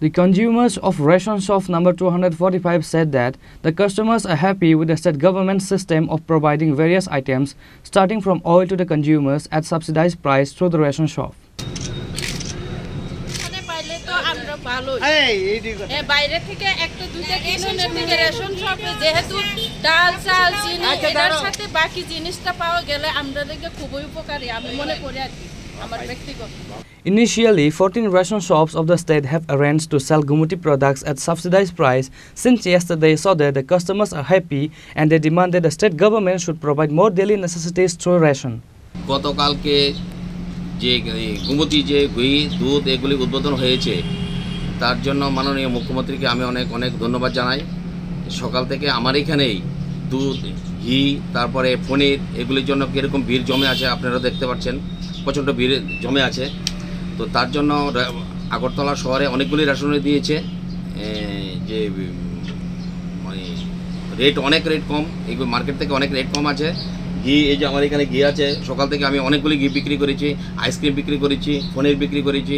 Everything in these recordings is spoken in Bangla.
The consumers of ration shop number 245 said that the customers are happy with the state government system of providing various items starting from oil to the consumers at subsidized price through the ration shop. বাইরে থেকে একটা দুইটা কিলোনের থেকে রেশন শপে যেহেতু ডাল চাল চিনি এটার সাথে বাকি জিনিসটা পাওয়া গেলে আমাদেরকে খুবই উপকারী আমি মনে করি আর কি আমার ব্যক্তিগত Initially, 14 ration shops of the state have arranged to sell Gumuti products at subsidized price. Since yesterday saw that the customers are happy and they demanded the state government should provide more daily necessities through ration. গতকালকে যে গুমতি যে ঘি দুধ এগুলি উদ্বোধন হয়েছে তার জন্য মাননীয় মুখ্যমন্ত্রীকে আমি অনেক অনেক ধন্যবাদ জানাই। সকাল থেকে আমার এখানেই দুধ ঘি তারপরে পনির এগুলির জন্য কীরকম ভিড় জমে আছে আপনারা দেখতে পাচ্ছেন, প্রচণ্ড ভিড় জমে আছে। তো তার জন্য আগরতলা শহরে অনেকগুলি রেশনে দিয়েছে যে মানে অনেক রেট কম, এগুলো মার্কেট থেকে অনেক রেট কম আছে। ঘি এই যে আমার এখানে ঘি আছে, সকাল থেকে আমি অনেকগুলি ঘি বিক্রি করেছি, আইসক্রিম বিক্রি করেছি, পনির বিক্রি করেছি।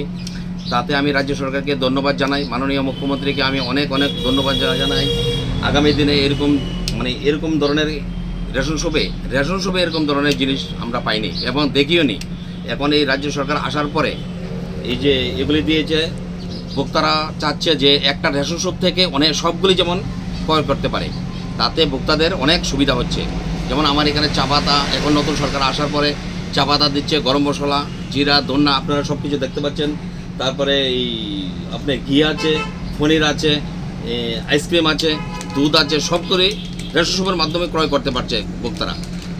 তাতে আমি রাজ্য সরকারকে ধন্যবাদ জানাই, মাননীয় মুখ্যমন্ত্রীকে আমি অনেক অনেক ধন্যবাদ জানাই। আগামী দিনে এরকম ধরনের রেশন শপে এরকম ধরনের জিনিস আমরা পাইনি এবং দেখিও নি। এখন এই রাজ্য সরকার আসার পরে এই যে এগুলি দিয়েছে, ভোক্তারা চাচ্ছে যে একটা রেশন শপ থেকে অনেক সবগুলি যেমন ক্রয় করতে পারে, তাতে ভোক্তাদের অনেক সুবিধা হচ্ছে। যেমন আমার এখানে চা পাতা, এখন নতুন সরকার আসার পরে চা পাতা দিচ্ছে, গরম মশলা, জিরা, ধন্যা আপনারা সব কিছু দেখতে পাচ্ছেন। তারপরে এই আপনার ঘি আছে, পনির আছে, আইসক্রিম আছে, দুধ আছে, সব করে রেশন শপের মাধ্যমে ক্রয় করতে পারছে ভোক্তারা।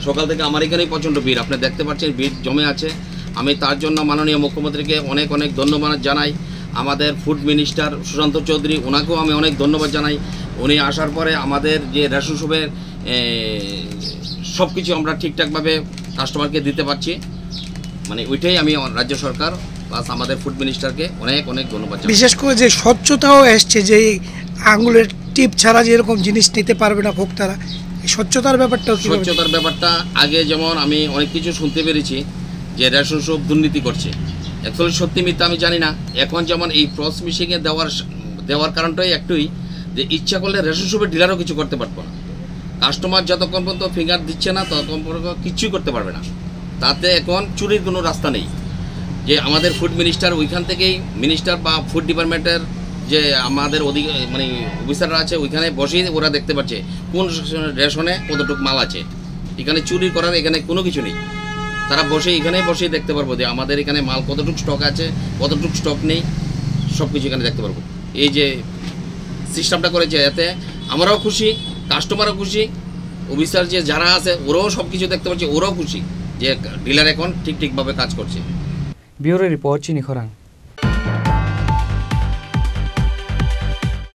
সকাল থেকে আমার এখানেই প্রচণ্ড ভিড়, আপনি দেখতে পাচ্ছেন ভিড় জমে আছে। আমি তার জন্য মাননীয় মুখ্যমন্ত্রীকে অনেক অনেক ধন্যবাদ জানাই। আমাদের ফুড মিনিস্টার সুশান্ত চৌধুরী, ওনাকেও আমি অনেক ধন্যবাদ জানাই। উনি আসার পরে আমাদের যে রেশন শপের সব কিছু আমরা ঠিকঠাকভাবে কাস্টমারকে দিতে পারছি, মানে ওইটাই আমি রাজ্য সরকার প্লাস আমাদের ফুড মিনিস্টারকে অনেক অনেক ধন্যবাদ জানাই। বিশেষ করে যে স্বচ্ছতাও এসছে, যে আঙুলের টিপ ছাড়া যেরকম জিনিস নিতে পারবে না ভোক্তারা, স্বচ্ছতার ব্যাপারটা আগে যেমন আমি অনেক কিছু শুনতে পেরেছি যে রেশন শপ দুর্নীতি করছে, অ্যাকচুয়ালি সত্যি মিথ্যা আমি জানি না। এখন যেমন এই ক্রস মিশিংয়ে দেওয়ার কারণটাই একটাই যে ইচ্ছা করলে রেশন শপের ডিলারও কিছু করতে পারবো না। কাস্টমার যতক্ষণ পর্যন্ত ফিঙ্গার দিচ্ছে না ততক্ষণ পর্যন্ত কিচ্ছুই করতে পারবে না। তাতে এখন চুরির কোনো রাস্তা নেই। যে আমাদের ফুড মিনিস্টার ওইখান থেকেই মিনিস্টার বা ফুড ডিপার্টমেন্টের যে আমাদের মানে অফিসাররা আছে ওইখানে বসেই ওরা দেখতে পাচ্ছে কোন রেশনে কতটুকু মাল আছে। এখানে চুরি করার এখানে কোনো কিছু নেই, তারা এখানে বসেই দেখতে পারবো যে আমাদের এখানে মাল কতটুকু স্টক আছে, কতটুকু স্টক নেই, সব কিছু এখানে দেখতে পারবো। এই যে সিস্টেমটা করেছে এতে আমরাও খুশি, কাস্টমারও খুশি, অফিসার যে যারা আছে ওরাও সব কিছু দেখতে পাচ্ছে, ওরাও খুশি যে ডিলার এখন ঠিকভাবে কাজ করছে। ব্যুরো রিপোর্ট, চিনি খরাং।